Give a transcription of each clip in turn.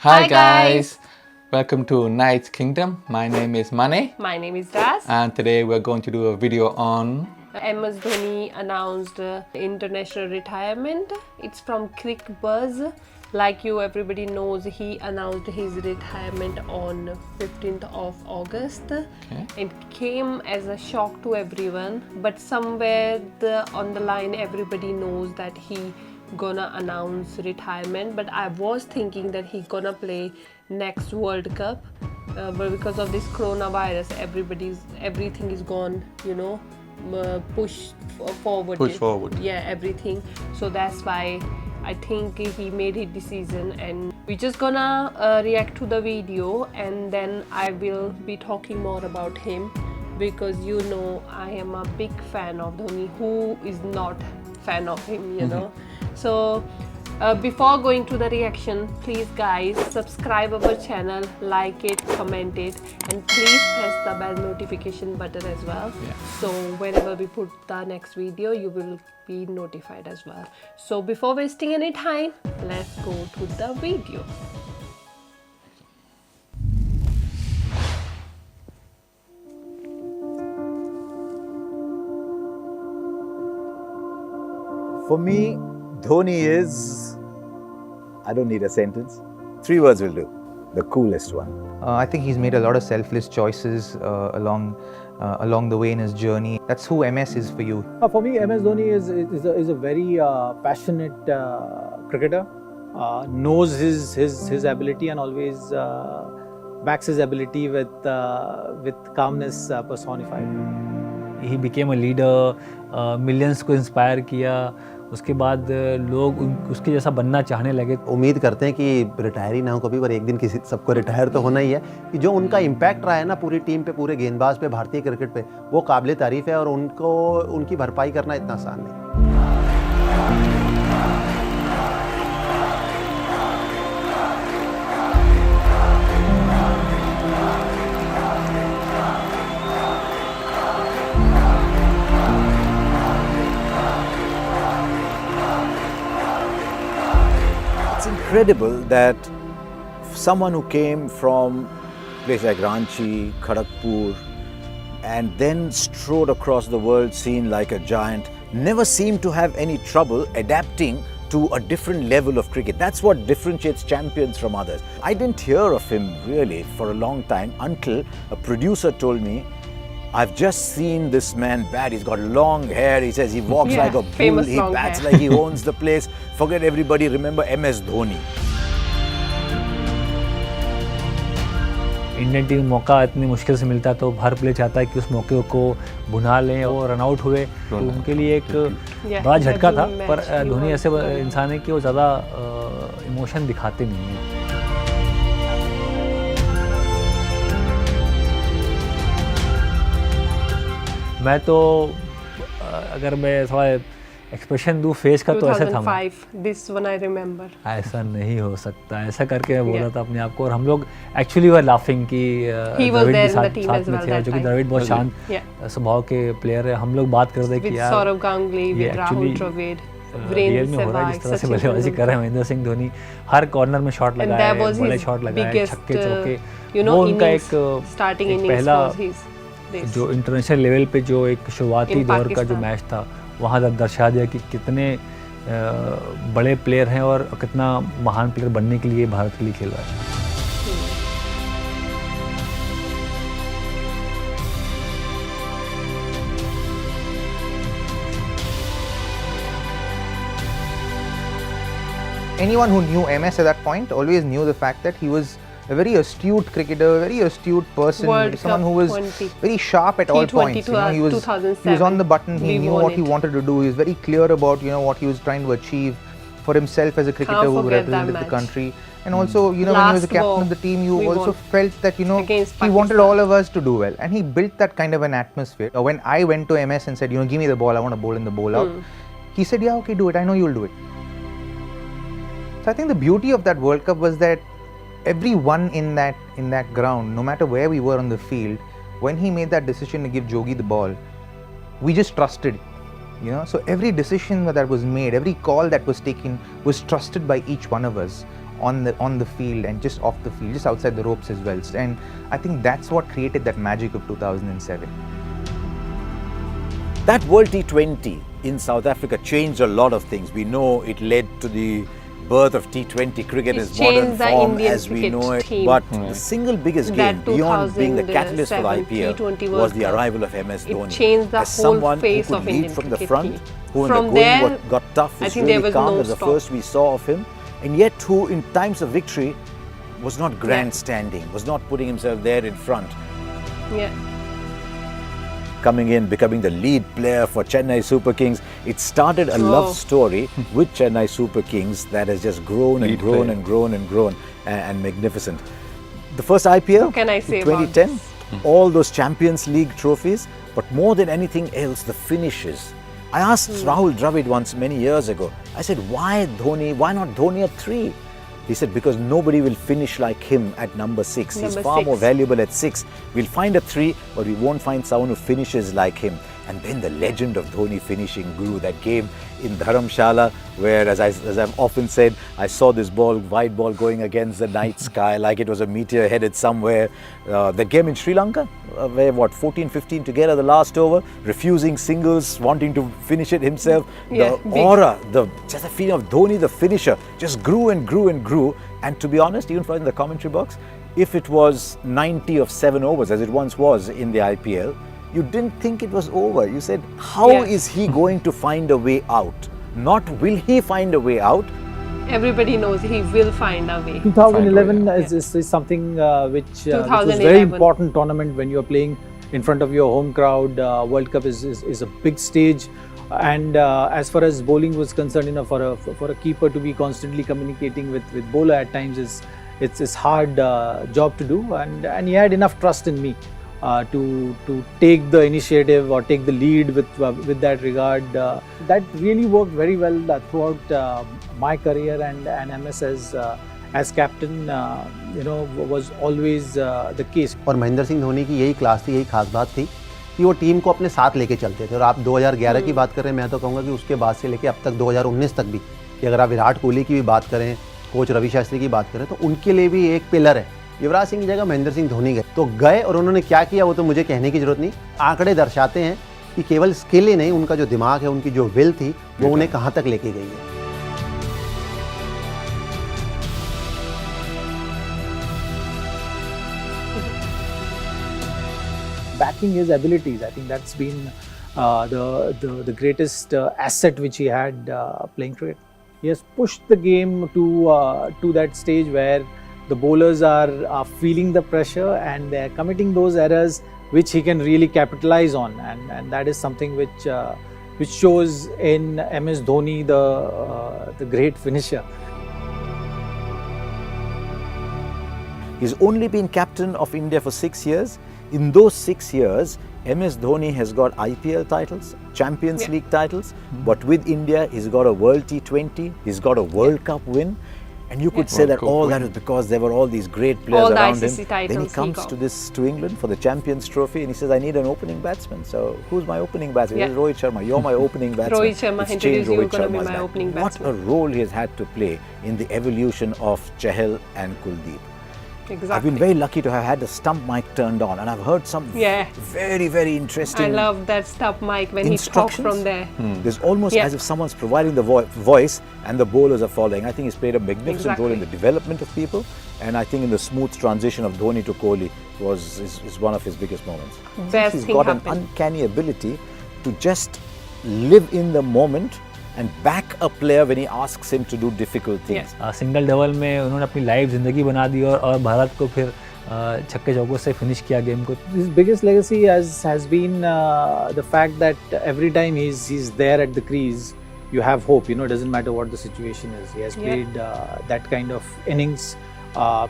Hi guys, welcome to Night's Kingdom. My name is Mane My name is Das. and today we're going to do a video on MS Dhoni announced international retirement. It's from Crick Buzz. Like you, everybody knows he announced his retirement on 15th of August. It came as a shock to everyone, but somewhere on the line everybody knows that he gonna announce retirement. But I was thinking that he gonna play next World Cup, but because of this coronavirus, everything is gone. Push forward. Yeah, everything. So that's why I think he made his decision, and we're just gonna react to the video, and then I will be talking more about him, because I am a big fan of Dhoni. Who is not fan of him, So before going to the reaction, please guys subscribe our channel, like it, comment it, and please press the bell notification button as well. So whenever we put the next video, you will be notified as well. So before wasting any time, let's go to the video. For me, Dhoni is, I don't need a sentence, 3 words will do, the coolest one. I think he's made a lot of selfless choices along the way in his journey. That's who MS is for you. For me, MS Dhoni is a very passionate cricketer, knows his ability and always backs his ability with calmness personified. He became a leader, millions को inspire किया, उसके बाद लोग उसके जैसा बनना चाहने लगे. उम्मीद करते हैं कि रिटायर ना हो कभी, पर एक दिन किसी सबको रिटायर तो होना ही है. कि जो उनका इम्पैक्ट रहा है ना पूरी टीम पे, पूरे गेंदबाज पे, भारतीय क्रिकेट पे, वो काबिल तारीफ है और उनकी भरपाई करना इतना आसान नहीं. It's incredible that someone who came from places like Ranchi, Kharagpur, and then strode across the world scene like a giant, never seemed to have any trouble adapting to a different level of cricket. That's what differentiates champions from others. I didn't hear of him really for a long time until a producer told me, I've just seen this man bat. He's got long hair. He says he walks like a bull. He bats like he owns the place. Forget everybody. Remember MS Dhoni. Indian team मौका इतनी मुश्किल से मिलता है तो हर player चाहता है कि उस मौके को भुना लें, और रन आउट हुए तो उनके लिए एक बड़ा झटका था. पर धोनी ऐसे इंसान है कि वो ज़्यादा इमोशन दिखाते नहीं हैं. मैं तो अगर मैं थोड़ा एक्सप्रेशन दूँ फेस का, तो ऐसा था. 2005, this one I remember. ऐसा नहीं हो सकता, ऐसा करके मैं बोला था अपने आप को. और हम लोग एक्चुअली वर लाफिंग कि द्रविड़ भी साथ में थे, जो कि द्रविड़ बहुत शांत स्वभाव के प्लेयर है. हम लोग बात कर रहे कि यार सौरव गांगुली, विद राहुल द्रविड़, रियल में हो रहा है जिस तरह से बल्लेबाजी कर रहे हैं महेंद्र सिंह धोनी. हर कॉर्नर में शॉट लगाए, बड़े शॉट लगाए, छक्के चौके. वो उनका एक पहला जो इंटरनेशनल लेवल पे जो एक शुरुआती दौर का जो मैच था, वहाँ तक दर्शा दिया कि कितने बड़े प्लेयर हैं और कितना महान प्लेयर बनने के लिए भारत के लिए खेल रहा है. Anyone who knew MS at that point always knew the fact that he was a very astute cricketer, a very astute person, someone who was very sharp at all points. He was on the button. He knew what he wanted to do. He was very clear about what he was trying to achieve for himself as a cricketer who represented the country. And also, when he was the captain of the team, you also felt that he wanted all of us to do well, and he built that kind of an atmosphere. When I went to MS and said, give me the ball, I want to bowl in the bowl out, he said, yeah, okay, do it. I know you'll do it. So I think the beauty of that World Cup was that everyone in that ground, no matter where we were on the field, when he made that decision to give Jogi the ball, we just trusted. So every decision that was made, every call that was taken was trusted by each one of us. on the field and just off the field, just outside the ropes as well. And I think that's what created that magic of 2007. That World T20 in South Africa changed a lot of things. We know it led to the birth of T20 cricket as modern form as we know it. But the single biggest game, beyond being the catalyst for the IPL, was the arrival of MS Dhoni. It changed the as whole someone face who could of lead Indian from the cricket front, team. who From in the there, going got tough, I was think really there was calm. no That was the stop. first we saw of him. And yet who in times of victory was not grandstanding, was not putting himself there in front. Yeah. Coming in, becoming the lead player for Chennai Super Kings. It started a love story with Chennai Super Kings that has just grown and grown and grown and grown and magnificent. The first IPL, What can I say 2010, all those Champions League trophies, but more than anything else, the finishes. I asked Rahul Dravid once many years ago, I said, why Dhoni, why not Dhoni at 3? He said, because nobody will finish like him at number 6. He's far more valuable at 6. We'll find a 3, but we won't find someone who finishes like him. And then the legend of Dhoni finishing grew. That game in Dharamshala, where, as I've often said, I saw this wide ball going against the night sky like it was a meteor headed somewhere. That game in Sri Lanka, where 14-15 together the last over, refusing singles, wanting to finish it himself. The aura, just the feeling of Dhoni, the finisher, just grew and grew and grew. And to be honest, even in the commentary box, if it was 90 of 7 overs, as it once was in the IPL, you didn't think it was over. You said, how is he going to find a way out? Not will he find a way out? Everybody knows he will find a way. 2011 is something which was a very important tournament when you are playing in front of your home crowd. World Cup is a big stage. And as far as bowling was concerned, for a keeper to be constantly communicating with bowler at times it's hard job to do. And he had enough trust in me to take the initiative or take the lead with that regard. That really worked very well throughout my career, and MS as captain was always the case. और महेंद्र सिंह धोनी की यही class थी, यही खास बात थी कि वो टीम को अपने साथ लेके चलते थे। और आप 2011 की बात कर रहे हैं, मैं तो कहूँगा कि उसके बाद से लेके अब तक 2019 तक भी, कि अगर आप विराट कोहली की भी बात करें, कोच रवि शास्त्री की बात करें, तो उनके लिए भी एक पिलर है। युवराज सिंह की जगह महेंद्र सिंह धोनी गए, तो गए और उन्होंने क्या किया वो तो मुझे कहने की जरूरत नहीं। आंकड़े दर्शाते हैं कि केवल स्किल ही नहीं, उनका जो दिमाग है, उनकी जो विल थी, वो उन्हें कहाँ तक लेके गई है। Backing his abilities, I think that's been the greatest asset which he had playing cricket. He has pushed the game to that stage where the bowlers are feeling the pressure and they are committing those errors which he can really capitalize on, and that is something which shows in MS Dhoni, the great finisher. He's only been captain of India for 6 years. In those 6 years, MS Dhoni has got IPL titles, Champions League titles, but with India, he's got a World T20, he's got a World Cup win. And you could say that all that is because there were all these great players around him. Then he comes to England for the Champions Trophy and he says, I need an opening batsman. So who's my opening batsman? He says, Rohit Sharma, you're my opening batsman. Rohit Sharma, introduce you, going to be my opening batsman. What a role he has had to play in the evolution of Chahal and Kuldeep. Exactly. I've been very lucky to have had the stump mic turned on, and I've heard some very, very interesting. I love that stump mic when he talks from there. There's almost as if someone's providing the voice and the bowlers are following. I think he's played a magnificent role in the development of people, and I think in the smooth transition of Dhoni to Kohli is one of his biggest moments. He's got an uncanny ability to just live in the moment and back a player when he asks him to do difficult things. Single double में उन्होंने अपनी life जिंदगी बना दी और भारत को फिर छक्के चौकों से फिनिश किया गेम को. His biggest legacy has been the fact that every time he's there at the crease, you have hope. It doesn't matter what the situation is. He has played that kind of innings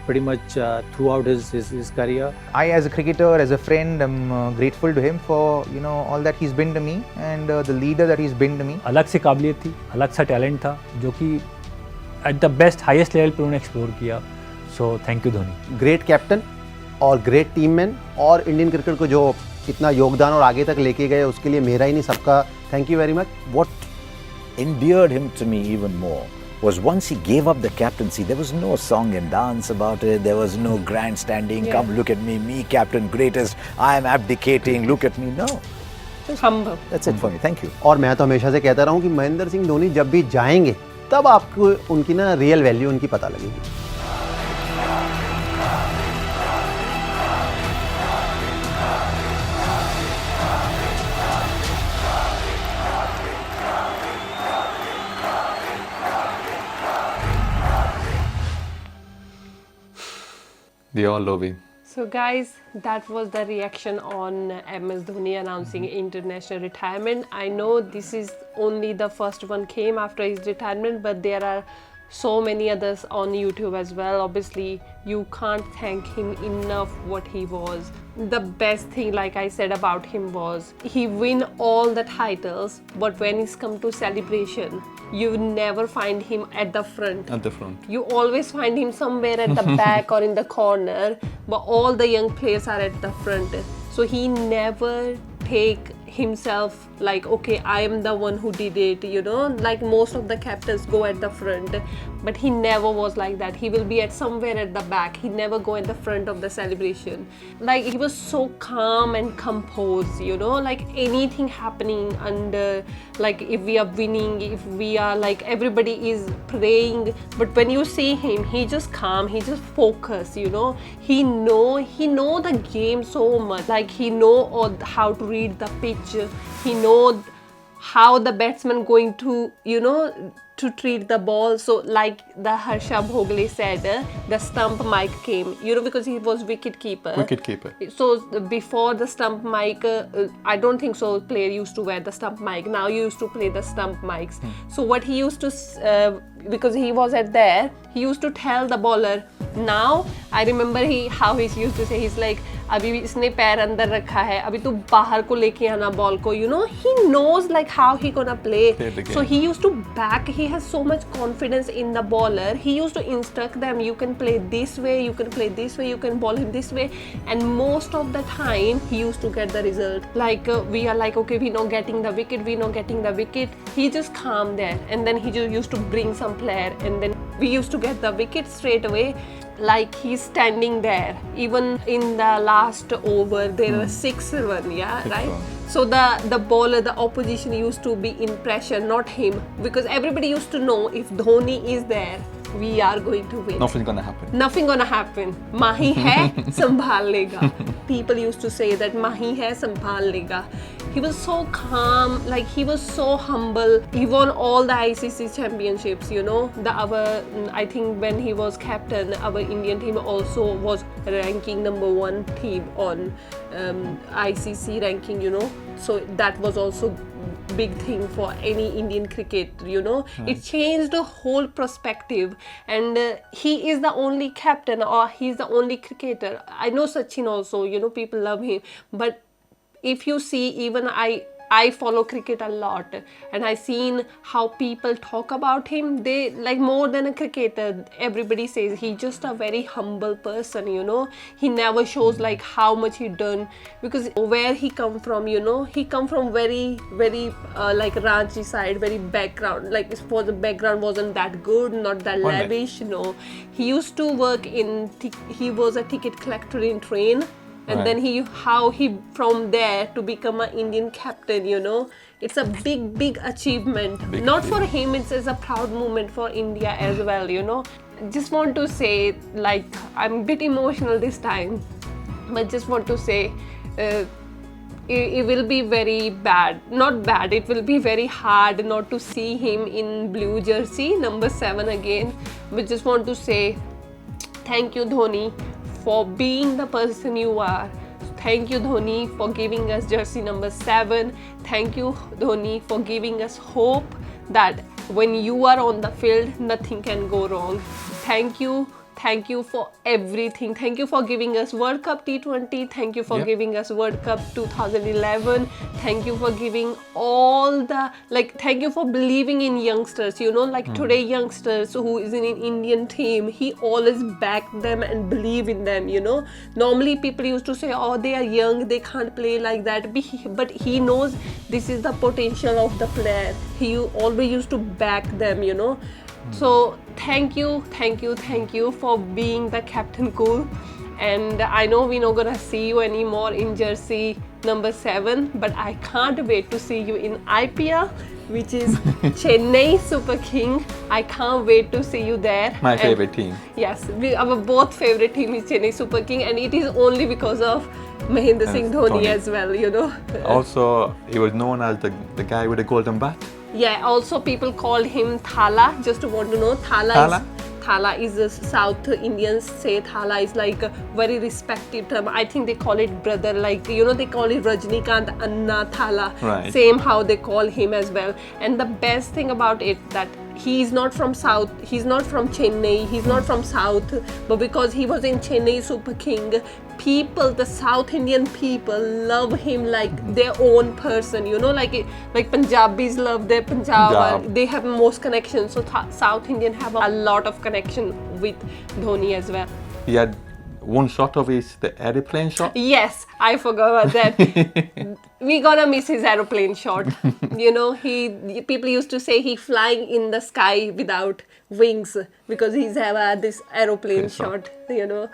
pretty much throughout his career. I, as a cricketer, as a friend, am grateful to him for all that he's been to me and the leader that he's been to me. अलग से काबिलियत थी, अलग सा talent था जो कि at the best highest level पे उन्होंने एक्सप्लोर किया. So thank you Dhoni. Great captain और ग्रेट टीम मैन, और इंडियन क्रिकेट को जो इतना योगदान और आगे तक लेके गए, उसके लिए मेरा ही नहीं सबका thank you very much. What endeared him to me even more was once he gave up the captaincy, there was no song and dance about it. There was no grandstanding. Come look at me captain, greatest. I am abdicating. Look at me. No. Just humble. That's it for me. Thank you. और मैं तो हमेशा से कहता रहा हूँ कि महेंद्र सिंह धोनी जब भी जाएंगे तब आपको उनकी ना रियल वैल्यू उनकी पता लगेगी. We all love him. So guys, that was the reaction on MS Dhoni announcing international retirement. I know this is only the first one came after his retirement, but there are so many others on YouTube as well. Obviously, you can't thank him enough what he was. The best thing, like I said about him, was he win all the titles, but when it's come to celebration, you never find him at the front. At the front. You always find him somewhere at the back or in the corner, but all the young players are at the front. So he never take himself like, okay, I am the one who did it, you know, like most of the captains go at the front, but he never was like that. He will be at somewhere at the back. He never go at the front of the celebration. Like he was so calm and composed, you know, like anything happening under, like if we are winning, if we are like everybody is praying, but when you see him, he just calm, he just focus, you know. He know the game so much, like he know how to read the pitch. He know how the batsman going to, you know, to treat the ball. So like the Harsha Bhogle said, the stump mic came, you know, because he was wicket keeper. So before the stump mic, I don't think so player used to wear the stump mic. Now you used to play the stump mics. So what he used to, because he was at there, he used to tell the bowler. Now I remember how he used to say, he's like, अभी इसने पैर अंदर रखा है, अभी तू बाहर को लेके आना बॉल को, you know. He knows like how he gonna play. So he used to back, he has so much confidence in the bowler. He used to instruct them, you can play this way, you can play this way, you can bowl him this way, and most of the time he used to get the result. Like we are like, okay, we not getting the wicket, he just calm there, and then he just used to bring some player, and then we used to get the wicket straight away. Like he's standing there. Even in the last over, there was 6 runs, yeah, right? So the bowler, the opposition used to be in pressure, not him, because everybody used to know if Dhoni is there, we are going to win. Nothing gonna happen. Mahi hai, sambhal lega. People used to say that Mahi hai, sambhal lega. He was so calm, like he was so humble. He won all the ICC championships, you know. I think when he was captain, our Indian team also was ranking #1 team on ICC ranking, you know. So that was also big thing for any Indian cricket, you know. It changed the whole perspective, and he is the only captain, or he's the only cricketer. I know Sachin also, you know, people love him, but if you see, even I follow cricket a lot, and I seen how people talk about him. They like more than a cricketer. Everybody says he's just a very humble person, you know. He never shows like how much he done, because where he come from, you know, he come from very like Ranchi side, very background. Like the background wasn't that good, not that lavish, you know. He used to work he was a ticket collector in train. And then how he from there to become an Indian captain, you know. It's a big achievement. Not for him, it's a proud moment for India as well, you know. Just want to say, like, I'm a bit emotional this time, but just want to say, it will be very bad. Not bad, it will be very hard not to see him in blue jersey, #7 again. But just want to say, thank you, Dhoni, for being the person you are. Thank you, Dhoni, for giving us jersey #7. Thank you, Dhoni, for giving us hope that when you are on the field, nothing can go wrong. Thank you for everything. Thank you for giving us World Cup T20. Thank you for giving us World Cup 2011. Thank you for giving all the, like, thank you for believing in youngsters, you know, like today youngsters who is in an Indian team, he always back them and believe in them, you know. Normally people used to say, oh, they are young, they can't play like that. But he knows this is the potential of the player. He always used to back them, you know. So thank you for being the Captain Cool. And I know we're not gonna see you anymore in jersey number 7, but I can't wait to see you in IPL, which is Chennai Super King. I can't wait to see you there. My favorite team. Yes, our both favorite team is Chennai Super King, and it is only because of Mahendra Singh Dhoni as well, you know. Also, he was known as the guy with the golden bat. Yeah, also people called him Thala. Just want to know, Thala is a South Indians say Thala is like a very respected term. I think they call it brother, like, you know, they call it Rajnikant Anna Thala. Right. Same how they call him as well. And the best thing about it that he is not from South, he's not from Chennai, he's not from South, but because he was in Chennai Super King, people, the South Indian people love him like their own person, you know, like Punjabis love their Punjab. They have most connections, so South Indian have a lot of connection with Dhoni as well. He had one shot of the aeroplane shot. Yes, I forgot about that. We gonna miss his aeroplane shot. You know, people used to say he flying in the sky without wings because he's have this aeroplane shot, you know.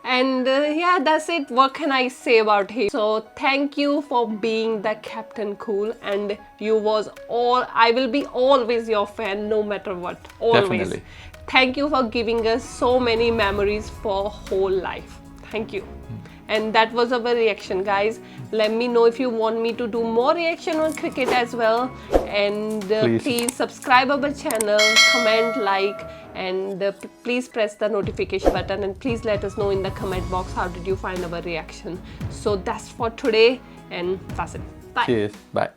And yeah, that's it. What can I say about him? So thank you for being the Captain Cool, and I will be always your fan, no matter what. Always. Definitely. Thank you for giving us so many memories for whole life. Thank you. And that was our reaction, guys. Let me know if you want me to do more reaction on cricket as well. And please subscribe our channel, comment, like, and please press the notification button, and please let us know in the comment box how did you find our reaction. So that's for today, and that's it. Bye. Cheers. Bye.